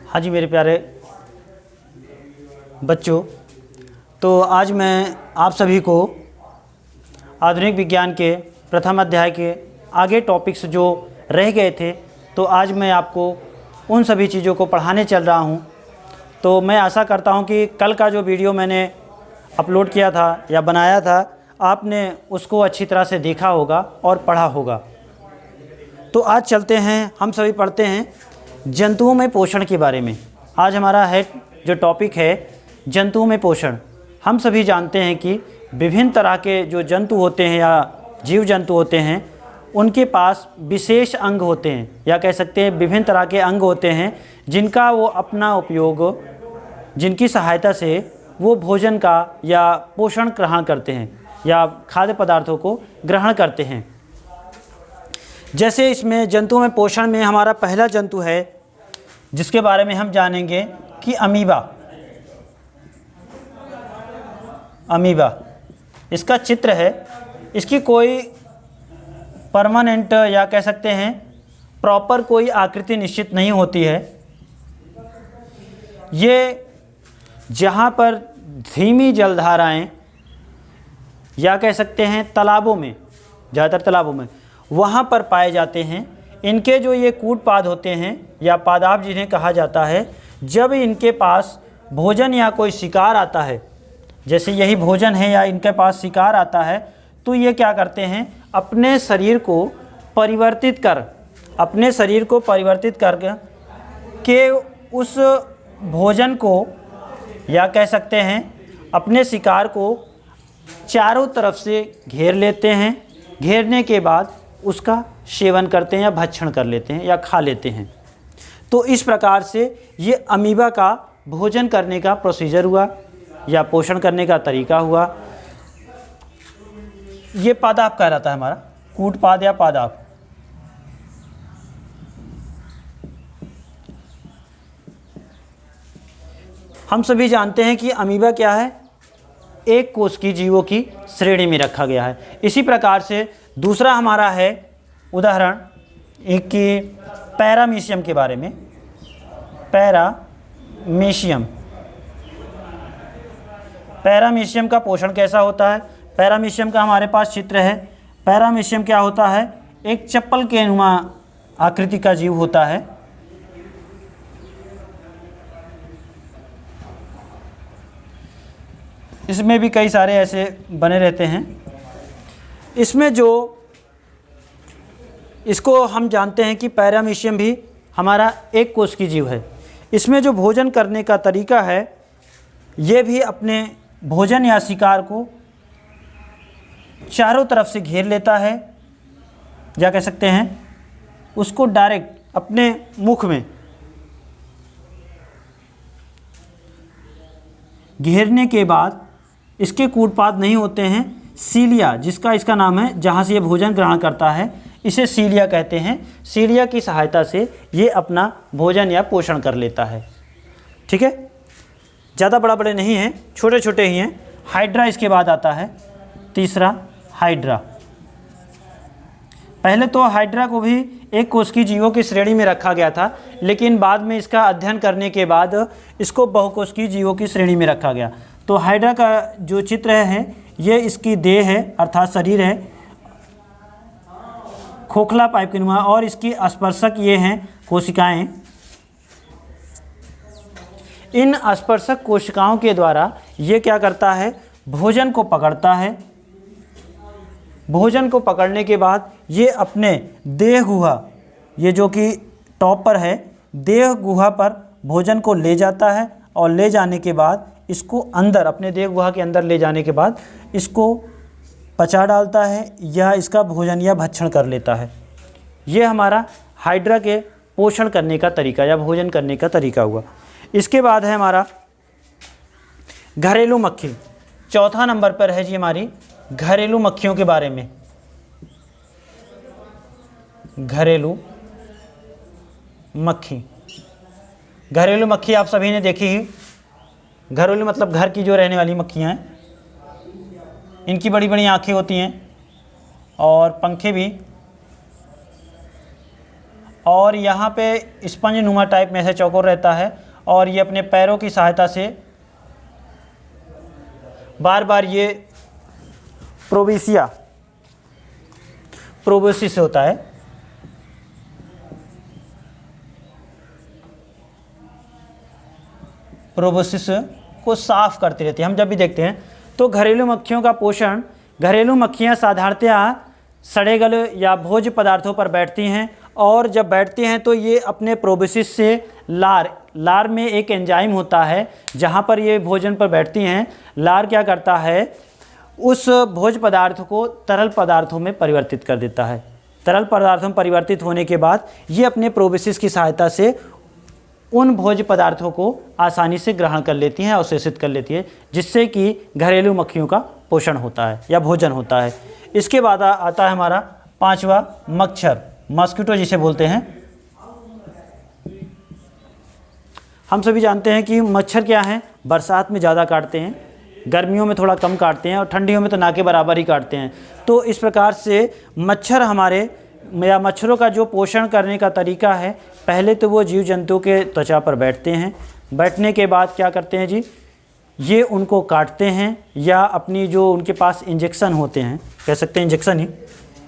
हाँ जी मेरे प्यारे बच्चों, तो आज मैं आप सभी को आधुनिक विज्ञान के प्रथम अध्याय के आगे टॉपिक्स जो रह गए थे, तो आज मैं आपको उन सभी चीज़ों को पढ़ाने चल रहा हूँ। तो मैं आशा करता हूँ कि कल का जो वीडियो मैंने अपलोड किया था या बनाया था, आपने उसको अच्छी तरह से देखा होगा और पढ़ा होगा। तो आज चलते हैं, हम सभी पढ़ते हैं जंतुओं में पोषण के बारे में। आज हमारा जो टॉपिक है जंतुओं में पोषण। हम सभी जानते हैं कि विभिन्न तरह के जो जंतु होते हैं या जीव जंतु होते हैं, उनके पास विशेष अंग होते हैं, या कह सकते हैं विभिन्न तरह के अंग होते हैं जिनका वो अपना उपयोग, जिनकी सहायता से वो भोजन का या पोषण ग्रहण करते हैं या खाद्य पदार्थों को ग्रहण करते हैं। जैसे इसमें जंतुओं में पोषण में हमारा पहला जंतु है जिसके बारे में हम जानेंगे कि अमीबा। अमीबा, इसका चित्र है। इसकी कोई परमानेंट या कह सकते हैं प्रॉपर कोई आकृति निश्चित नहीं होती है। ये जहाँ पर धीमी जलधाराएं या कह सकते हैं तालाबों में, ज़्यादातर तालाबों में वहाँ पर पाए जाते हैं। इनके जो ये कूटपाद होते हैं या पादाप जिन्हें कहा जाता है, जब इनके पास भोजन या कोई शिकार आता है, जैसे यही भोजन है या इनके पास शिकार आता है, तो ये क्या करते हैं, अपने शरीर को परिवर्तित कर के उस भोजन को या कह सकते हैं अपने शिकार को चारों तरफ से घेर लेते हैं। घेरने के बाद उसका सेवन करते हैं या भक्षण कर लेते हैं या खा लेते हैं। तो इस प्रकार से ये अमीबा का भोजन करने का प्रोसीजर हुआ या पोषण करने का तरीका हुआ। ये पादाप कहलाता है हमारा, कूटपाद या पादाप। हम सभी जानते हैं कि अमीबा क्या है, एक कोश की जीवों की श्रेणी में रखा गया है। इसी प्रकार से दूसरा हमारा है उदाहरण एक कि पैरामीशियम के बारे में। पैरामीशियम का पोषण कैसा होता है? पैरामीशियम का हमारे पास चित्र है। पैरामीशियम क्या होता है? एक चप्पल के नुमा आकृति का जीव होता है। इसमें भी कई सारे ऐसे बने रहते हैं। इसमें जो इसको हम जानते हैं कि पैरामीशियम भी हमारा एक कोश की जीव है। इसमें जो भोजन करने का तरीका है, ये भी अपने भोजन या शिकार को चारों तरफ से घेर लेता है, या कह सकते हैं उसको डायरेक्ट अपने मुख में घेरने के बाद इसके कूटपाद नहीं होते हैं। सीलिया, जिसका इसका नाम है, जहाँ से ये भोजन ग्रहण करता है, इसे सीलिया कहते हैं। सीलिया की सहायता से ये अपना भोजन या पोषण कर लेता है। ठीक है, ज़्यादा बड़ा बड़े नहीं हैं, छोटे छोटे ही हैं। हाइड्रा इसके बाद आता है, तीसरा हाइड्रा। पहले तो हाइड्रा को भी एक कोश की जीवों की श्रेणी में रखा गया था, लेकिन बाद में इसका अध्ययन करने के बाद इसको बहुकोश की जीवों की श्रेणी में रखा गया। तो हाइड्रा का जो चित्र है, ये इसकी देह है अर्थात शरीर है, खोखला पाइप के नुमा, और इसकी स्पर्शक ये हैं कोशिकाएं। इन स्पर्शक कोशिकाओं के द्वारा ये क्या करता है, भोजन को पकड़ता है। भोजन को पकड़ने के बाद ये अपने देह गुहा, ये जो कि टॉप पर है, देह गुहा पर भोजन को ले जाता है, और ले जाने के बाद इसको अंदर, अपने देह गुहा के अंदर ले जाने के बाद इसको पचा डालता है या इसका भोजन या भक्षण कर लेता है। ये हमारा हाइड्रा के पोषण करने का तरीका या भोजन करने का तरीका हुआ। इसके बाद है हमारा घरेलू मक्खी। चौथा नंबर पर है जी हमारी घरेलू मक्खियों के बारे में। घरेलू मक्खी, घरेलू मक्खी आप सभी ने देखी ही। घरेलू मतलब घर की जो रहने वाली मक्खियाँ हैं। इनकी बड़ी बड़ी आँखें होती हैं और पंखे भी, और यहाँ पे स्पंज नुमा टाइप में से चौकोर रहता है और ये अपने पैरों की सहायता से बार बार ये प्रोबोसिस होता है, प्रोबोसिस को साफ करती रहती है। हम जब भी देखते हैं तो घरेलू मक्खियों का पोषण, घरेलू मक्खियाँ साधारणतया सड़े गले या भोज्य पदार्थों पर बैठती हैं और जब बैठती हैं तो ये अपने प्रोबोसिस से लार में एक एंजाइम होता है जहाँ पर ये भोजन पर बैठती हैं। लार क्या करता है, उस भोज्य पदार्थ को तरल पदार्थों में परिवर्तित कर देता है। तरल पदार्थों में परिवर्तित होने के बाद ये अपने प्रोबोसिस की सहायता से उन भोज्य पदार्थों को आसानी से ग्रहण कर लेती हैं, अवशोषित कर लेती है, जिससे कि घरेलू मक्खियों का पोषण होता है या भोजन होता है। इसके बाद आता है हमारा पांचवा मच्छर, मॉस्किटो जिसे बोलते हैं। हम सभी जानते हैं कि मच्छर क्या हैं, बरसात में ज़्यादा काटते हैं, गर्मियों में थोड़ा कम काटते हैं और ठंडियों में तो ना के बराबर ही काटते हैं। तो इस प्रकार से मच्छर हमारे या मच्छरों का जो पोषण करने का तरीका है, पहले तो वो जीव जंतु के त्वचा पर बैठते हैं, बैठने के बाद क्या करते हैं जी, ये उनको काटते हैं या अपनी जो उनके पास इंजेक्शन होते हैं, कह सकते हैं इंजेक्शन ही,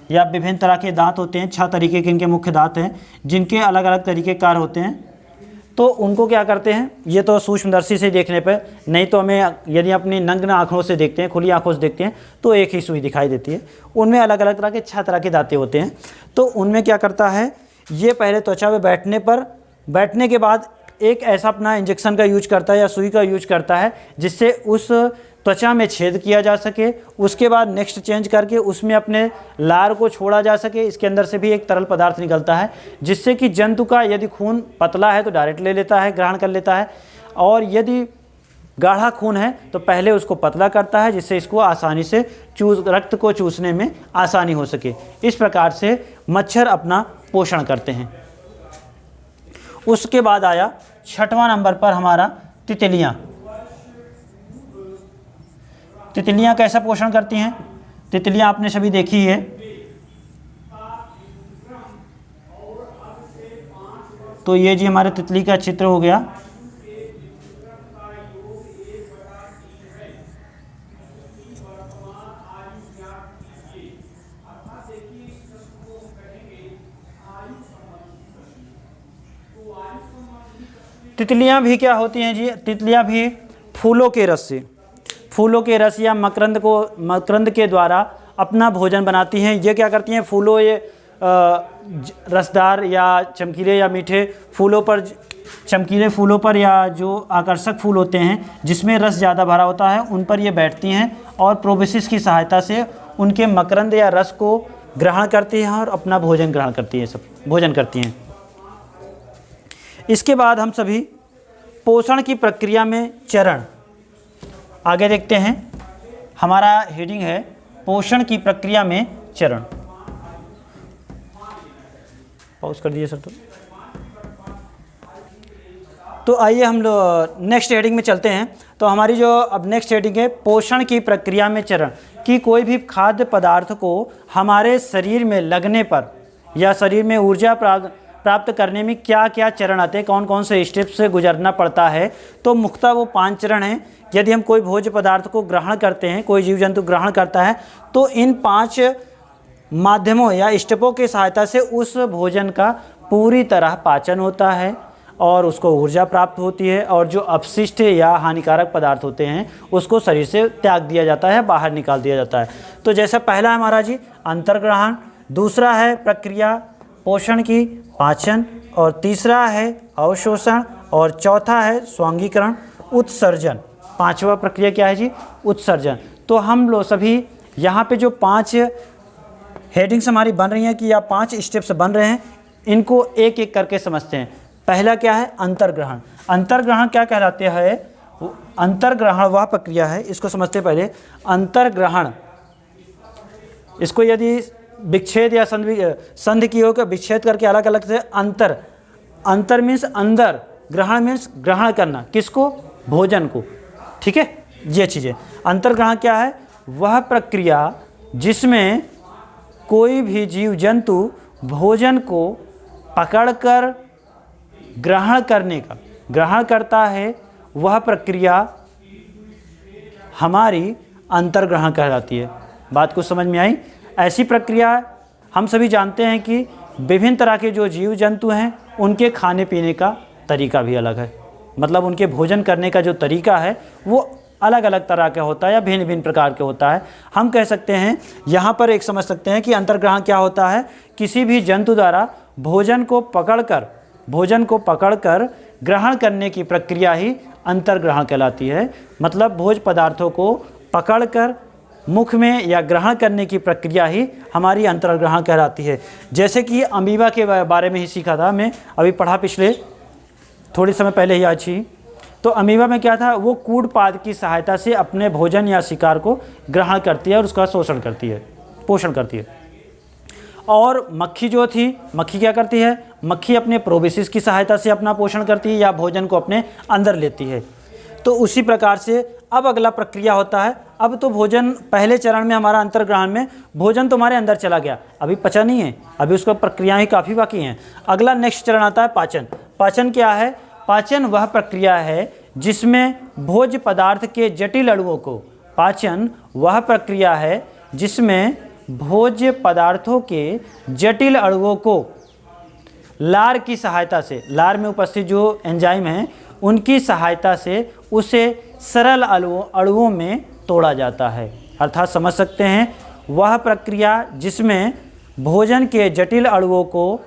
या विभिन्न तरह के दांत होते हैं, 6 तरीके के इनके मुख्य दांत हैं जिनके अलग अलग तरीके कार होते हैं। तो उनको क्या करते हैं, ये तो सूक्ष्मदर्शी से देखने पर, नहीं तो हमें यदि अपनी नग्न आँखों से देखते हैं, खुली आँखों से देखते हैं तो एक ही सुई दिखाई देती है। उनमें अलग अलग तरह के 6 तरह के दांते होते हैं। तो उनमें क्या करता है, ये पहले त्वचा में बैठने के बाद एक ऐसा अपना इंजेक्शन का यूज करता है या सुई का यूज करता है जिससे उस त्वचा में छेद किया जा सके। उसके बाद नेक्स्ट चेंज करके उसमें अपने लार को छोड़ा जा सके। इसके अंदर से भी एक तरल पदार्थ निकलता है जिससे कि जंतु का यदि खून पतला है तो डायरेक्ट ले लेता है, ग्रहण कर लेता है, और यदि गाढ़ा खून है तो पहले उसको पतला करता है जिससे इसको आसानी से रक्त को चूसने में आसानी हो सके। इस प्रकार से मच्छर अपना पोषण करते हैं। उसके बाद आया 6वां नंबर पर हमारा तितलियाँ। तितलियाँ कैसा पोषण करती हैं, तितलियाँ आपने सभी देखी है। तो ये जी हमारे तितली का चित्र हो गया। तितलियाँ भी क्या होती हैं जी, तितलियाँ भी फूलों के रस या मकरंद के द्वारा अपना भोजन बनाती हैं। ये क्या करती हैं, फूलों ये रसदार या चमकीले या मीठे फूलों पर, चमकीले फूलों पर या जो आकर्षक फूल होते हैं जिसमें रस ज़्यादा भरा होता है उन पर ये बैठती हैं और प्रोबोसिस की सहायता से उनके मकरंद या रस को ग्रहण करती हैं और अपना भोजन ग्रहण करती हैं, सब भोजन करती हैं। इसके बाद हम सभी पोषण की प्रक्रिया में चरण आगे देखते हैं। हमारा हेडिंग है पोषण की प्रक्रिया में चरण। पॉज कर दिए सर। तो आइए हम लोग नेक्स्ट हेडिंग में चलते हैं। तो हमारी जो अब नेक्स्ट हेडिंग है पोषण की प्रक्रिया में चरण, कि कोई भी खाद्य पदार्थ को हमारे शरीर में लगने पर या शरीर में ऊर्जा प्राप्त करने में क्या क्या चरण आते हैं, कौन कौन से स्टेप से गुजरना पड़ता है। तो मुख्यतः वो 5 चरण हैं। यदि हम कोई भोज्य पदार्थ को ग्रहण करते हैं, कोई जीव जंतु ग्रहण करता है, तो इन 5 माध्यमों या स्टेपों की सहायता से उस भोजन का पूरी तरह पाचन होता है और उसको ऊर्जा प्राप्त होती है, और जो अपशिष्ट या हानिकारक पदार्थ होते हैं उसको शरीर से त्याग दिया जाता है, बाहर निकाल दिया जाता है। तो जैसा पहला है हमारा जी अंतर्ग्रहण, दूसरा है प्रक्रिया पोषण की पाचन, और तीसरा है अवशोषण, और चौथा है स्वांगीकरण, उत्सर्जन। 5वां प्रक्रिया क्या है जी, उत्सर्जन। तो हम लोग सभी यहाँ पे जो 5 हेडिंग्स हमारी बन रही हैं कि या 5 स्टेप्स बन रहे हैं, इनको एक एक करके समझते हैं। पहला क्या है, अंतर्ग्रहण। अंतर्ग्रहण क्या कहलाते हैं, अंतर्ग्रहण वह प्रक्रिया है, इसको समझते पहले। अंतर्ग्रहण, इसको यदि विच्छेद या संधि की हो, विच्छेद करके अलग अलग से अंतर मीन्स अंदर, ग्रहण मीन्स ग्रहण करना, किसको, भोजन को, ठीक है। ये चीज़ें अंतर्ग्रहण क्या है, वह प्रक्रिया जिसमें कोई भी जीव जंतु भोजन को पकड़कर ग्रहण करने का, ग्रहण करता है, वह प्रक्रिया हमारी अंतर्ग्रहण कहलाती है। बात को समझ में आई? ऐसी प्रक्रिया हम सभी जानते हैं कि विभिन्न तरह के जो जीव जंतु हैं उनके खाने पीने का तरीका भी अलग है, मतलब उनके भोजन करने का जो तरीका है वो अलग अलग तरह का होता है या भिन्न भिन्न प्रकार के होता है। हम कह सकते हैं, यहाँ पर एक समझ सकते हैं कि अंतर्ग्रहण क्या होता है, किसी भी जंतु द्वारा भोजन को पकड़कर ग्रहण करने की प्रक्रिया ही अंतर्ग्रहण कहलाती है। मतलब भोज पदार्थों को पकड़कर मुख में या ग्रहण करने की प्रक्रिया ही हमारी अंतर्ग्रहण कहलाती है। जैसे कि अमीबा के बारे में ही सीखा था, मैं अभी पढ़ा पिछले थोड़ी समय पहले ही आज ही। तो अमीबा में क्या था, वो कूड़पाद की सहायता से अपने भोजन या शिकार को ग्रहण करती है और उसका पोषण करती है। और मक्खी जो थी, मक्खी क्या करती है, मक्खी अपने प्रोबिसिस की सहायता से अपना पोषण करती है या भोजन को अपने अंदर लेती है। तो उसी प्रकार से अब अगला प्रक्रिया होता है, अब तो भोजन पहले चरण में हमारा अंतर्ग्रहण में भोजन तो हमारे अंदर चला गया, अभी पचा नहीं है, अभी उसका प्रक्रियाएं काफ़ी बाकी हैं। अगला नेक्स्ट चरण आता है पाचन। पाचन क्या है? पाचन वह प्रक्रिया है जिसमें भोज्य पदार्थ के जटिल अणुओं को, पाचन वह प्रक्रिया है जिसमें भोज्य पदार्थों के जटिल अणुओं को लार की सहायता से, लार में उपस्थित जो एंजाइम हैं उनकी सहायता से उसे सरल अणुओं में तोड़ा जाता है। अर्थात समझ सकते हैं, वह प्रक्रिया जिसमें भोजन के जटिल अणुओं को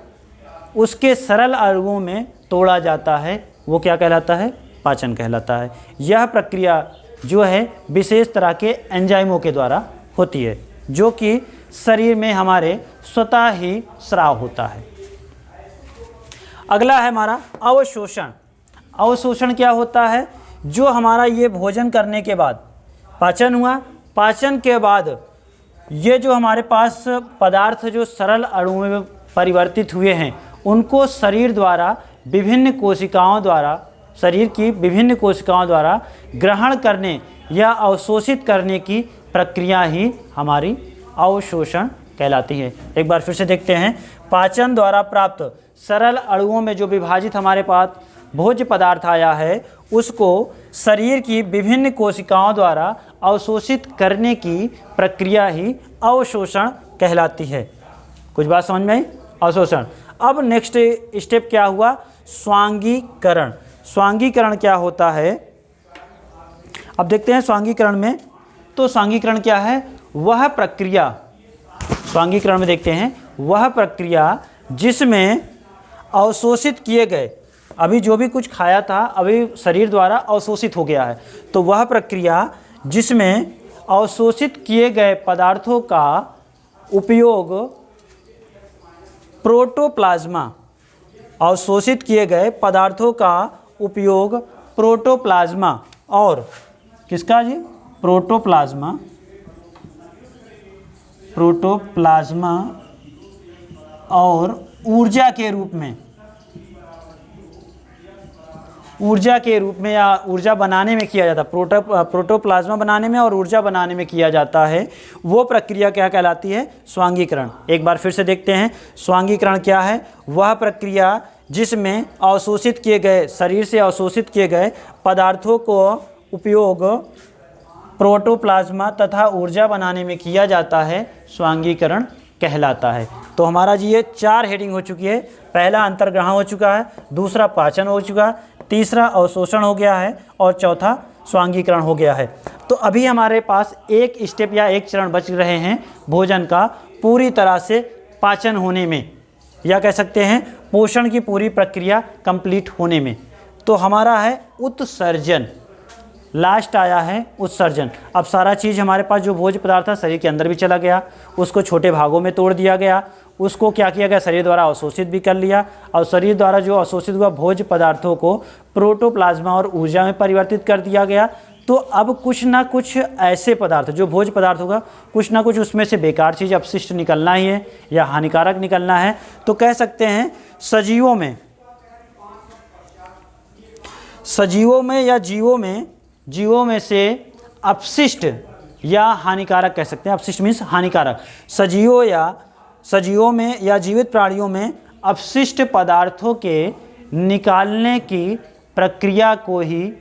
उसके सरल अणुओं में तोड़ा जाता है वो क्या कहलाता है? पाचन कहलाता है। यह प्रक्रिया जो है विशेष तरह के एंजाइमों के द्वारा होती है जो कि शरीर में हमारे स्वतः ही स्राव होता है। अगला है हमारा अवशोषण। अवशोषण क्या होता है? जो हमारा ये भोजन करने के बाद पाचन हुआ, पाचन के बाद ये जो हमारे पास पदार्थ जो सरल अणुओं में परिवर्तित हुए हैं उनको शरीर द्वारा विभिन्न कोशिकाओं द्वारा, शरीर की विभिन्न कोशिकाओं द्वारा ग्रहण करने या अवशोषित करने की प्रक्रिया ही हमारी अवशोषण कहलाती है। एक बार फिर से देखते हैं, पाचन द्वारा प्राप्त सरल अणुओं में जो विभाजित हमारे पास भोज्य पदार्थ आया है उसको शरीर की विभिन्न कोशिकाओं द्वारा अवशोषित करने की प्रक्रिया ही अवशोषण कहलाती है। कुछ बात समझ में आई? अवशोषण। अब नेक्स्ट स्टेप क्या हुआ? स्वांगीकरण। स्वांगीकरण क्या होता है? अब देखते हैं स्वांगीकरण में। तो स्वांगीकरण क्या है? वह प्रक्रिया, स्वांगीकरण में देखते हैं, वह प्रक्रिया जिसमें अवशोषित किए गए, अभी जो भी कुछ खाया था अभी शरीर द्वारा अवशोषित हो गया है, तो वह प्रक्रिया जिसमें अवशोषित किए गए पदार्थों का उपयोग प्रोटोप्लाज्मा, अवशोषित किए गए पदार्थों का उपयोग प्रोटोप्लाज्मा और किसका जी? प्रोटोप्लाज्मा और ऊर्जा के रूप में या ऊर्जा बनाने में किया जाता है। प्रोटोप्लाज्मा बनाने में और ऊर्जा बनाने में किया जाता है, वो प्रक्रिया क्या कहलाती है? स्वांगीकरण। एक बार फिर से देखते हैं, स्वांगीकरण क्या है? वह प्रक्रिया जिसमें अवशोषित किए गए, शरीर से अवशोषित किए गए पदार्थों को उपयोग प्रोटोप्लाज्मा तथा ऊर्जा बनाने में किया जाता है, स्वांगीकरण कहलाता है। तो हमारा जी ये 4 हेडिंग हो चुकी है। पहला अंतर्ग्रहण हो चुका है, दूसरा पाचन हो चुका है, तीसरा अवशोषण हो गया है और चौथा स्वांगीकरण हो गया है। तो अभी हमारे पास एक स्टेप या एक चरण बच रहे हैं भोजन का पूरी तरह से पाचन होने में, या कह सकते हैं पोषण की पूरी प्रक्रिया कंप्लीट होने में। तो हमारा है उत्सर्जन, लास्ट आया है उत्सर्जन। अब सारा चीज़ हमारे पास जो भोज्य पदार्थ था शरीर के अंदर भी चला गया, उसको छोटे भागों में तोड़ दिया गया, उसको क्या किया गया? शरीर द्वारा अवशोषित भी कर लिया और शरीर द्वारा जो अवशोषित हुआ भोज्य पदार्थों को प्रोटोप्लाज्मा और ऊर्जा में परिवर्तित कर दिया गया। तो अब कुछ ना कुछ ऐसे पदार्थ जो भोज्य पदार्थ होगा, कुछ ना कुछ उसमें से बेकार चीज़ अपशिष्ट निकलना ही है या हानिकारक निकलना है। तो कह सकते हैं सजीवों में या जीवों में से अपशिष्ट या हानिकारक कह सकते हैं, अपशिष्ट मीन्स हानिकारक, सजीवों में या जीवित प्राणियों में अपशिष्ट पदार्थों के निकालने की प्रक्रिया को ही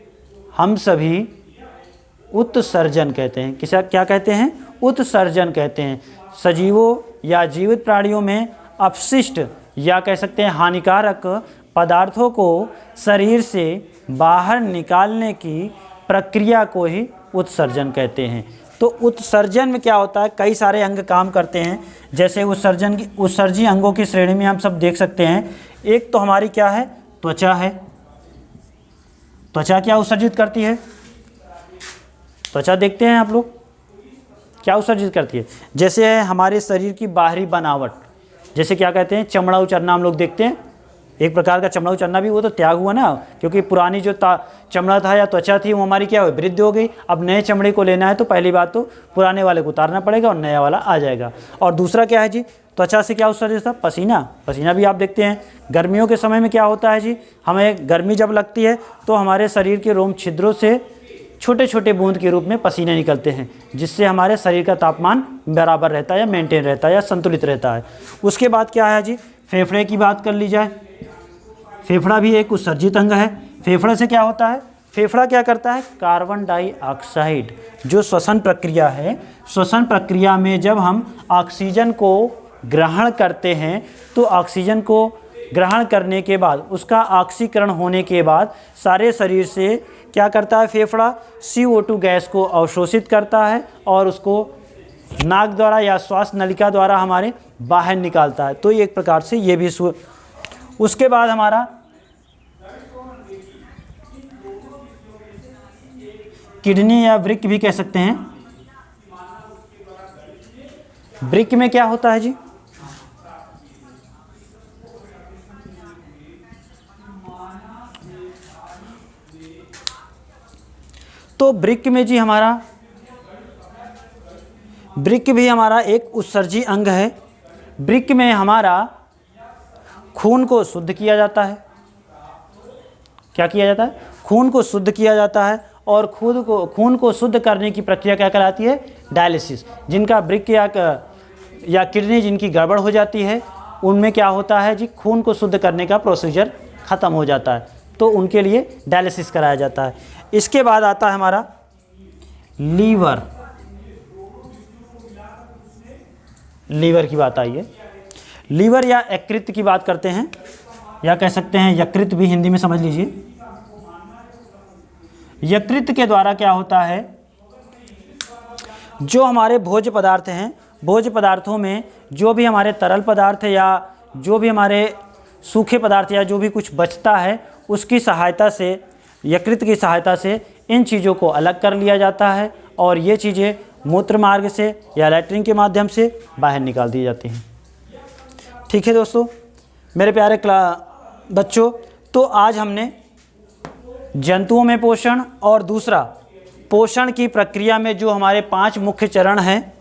हम सभी उत्सर्जन कहते हैं। किसे क्या कहते हैं? उत्सर्जन कहते हैं। सजीवों या जीवित प्राणियों में अपशिष्ट या कह सकते हैं हानिकारक पदार्थों को शरीर से बाहर निकालने की प्रक्रिया को ही उत्सर्जन कहते हैं। तो उत्सर्जन में क्या होता है? कई सारे अंग काम करते हैं। जैसे उत्सर्जी अंगों की श्रेणी में हम सब देख सकते हैं। एक तो हमारी क्या है? त्वचा है। त्वचा क्या उत्सर्जित करती है? त्वचा देखते हैं आप लोग, क्या उत्सर्जित करती है? जैसे है हमारे शरीर की बाहरी बनावट, जैसे क्या कहते हैं, चमड़ा उचरना हम लोग देखते हैं। एक प्रकार का चमड़ा उचरना भी वो तो त्याग हुआ ना, क्योंकि पुरानी जो चमड़ा था या त्वचा थी वो हमारी क्या हुई? वृद्धि हो गई। अब नए चमड़े को लेना है तो पहली बात तो पुराने वाले को उतारना पड़ेगा और नया वाला आ जाएगा। और दूसरा क्या है जी? त्वचा से क्या उत्सर्जित था? पसीना। पसीना भी आप देखते हैं। गर्मियों के समय में क्या होता है जी? हमें गर्मी जब लगती है तो हमारे शरीर के रोम छिद्रों से छोटे छोटे बूंद के रूप में पसीने निकलते हैं, जिससे हमारे शरीर का तापमान बराबर रहता है या मेंटेन रहता है या संतुलित रहता है। उसके बाद क्या है जी? फेफड़े की बात कर ली जाए। फेफड़ा भी एक उत्सर्जित अंग है। फेफड़े से क्या होता है? फेफड़ा क्या करता है? कार्बन डाइऑक्साइड जो श्वसन प्रक्रिया है, श्वसन प्रक्रिया में जब हम ऑक्सीजन को ग्रहण करते हैं तो ऑक्सीजन को ग्रहण करने के बाद उसका ऑक्सीकरण होने के बाद सारे शरीर से क्या करता है? फेफड़ा CO2 गैस को अवशोषित करता है और उसको नाक द्वारा या श्वास नलिका द्वारा हमारे बाहर निकालता है। तो ये एक प्रकार से ये भी उसके बाद हमारा किडनी या वृक्क भी कह सकते हैं। वृक्क में क्या होता है जी? तो वृक्क में जी हमारा वृक्क भी हमारा एक उत्सर्जी अंग है। वृक्क में हमारा खून को शुद्ध किया जाता है। क्या किया जाता है? खून को शुद्ध किया जाता है। और खून को शुद्ध करने की प्रक्रिया क्या कहलाती है? डायलिसिस। जिनका वृक्क या किडनी जिनकी गड़बड़ हो जाती है उनमें क्या होता है जी? खून को शुद्ध करने का प्रोसीजर ख़त्म हो जाता है, तो उनके लिए डायलिसिस कराया जाता है। इसके बाद आता है हमारा लीवर। लीवर की बात आई है। लीवर या यकृत की बात करते हैं, या कह सकते हैं यकृत भी हिंदी में समझ लीजिए। यकृत के द्वारा क्या होता है? जो हमारे भोज्य पदार्थ हैं, भोज्य पदार्थों में जो भी हमारे तरल पदार्थ या जो भी हमारे सूखे पदार्थ या जो भी कुछ बचता है उसकी सहायता से, यकृत की सहायता से इन चीज़ों को अलग कर लिया जाता है और ये चीज़ें मूत्र मार्ग से या लैट्रिन के माध्यम से बाहर निकाल दी जाती हैं। ठीक है दोस्तों, मेरे प्यारे बच्चों, तो आज हमने जंतुओं में पोषण और दूसरा पोषण की प्रक्रिया में जो हमारे 5 मुख्य चरण हैं,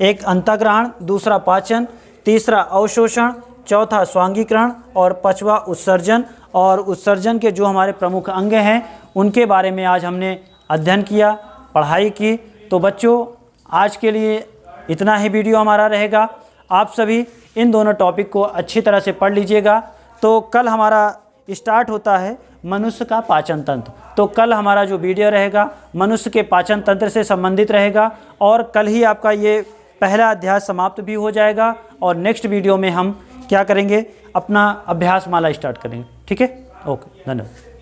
एक अंतःग्रहण, दूसरा पाचन, तीसरा अवशोषण, चौथा स्वांगीकरण और पांचवा उत्सर्जन, और उत्सर्जन के जो हमारे प्रमुख अंग हैं उनके बारे में आज हमने अध्ययन किया, पढ़ाई की। तो बच्चों आज के लिए इतना ही वीडियो हमारा रहेगा। आप सभी इन दोनों टॉपिक को अच्छी तरह से पढ़ लीजिएगा। तो कल हमारा स्टार्ट होता है मनुष्य का पाचन तंत्र। तो कल हमारा जो वीडियो रहेगा मनुष्य के पाचन तंत्र से संबंधित रहेगा और कल ही आपका ये पहला अध्याय समाप्त भी हो जाएगा और नेक्स्ट वीडियो में हम क्या करेंगे? अपना अभ्यास माला स्टार्ट करेंगे। ठीक है, ओके, धन्यवाद।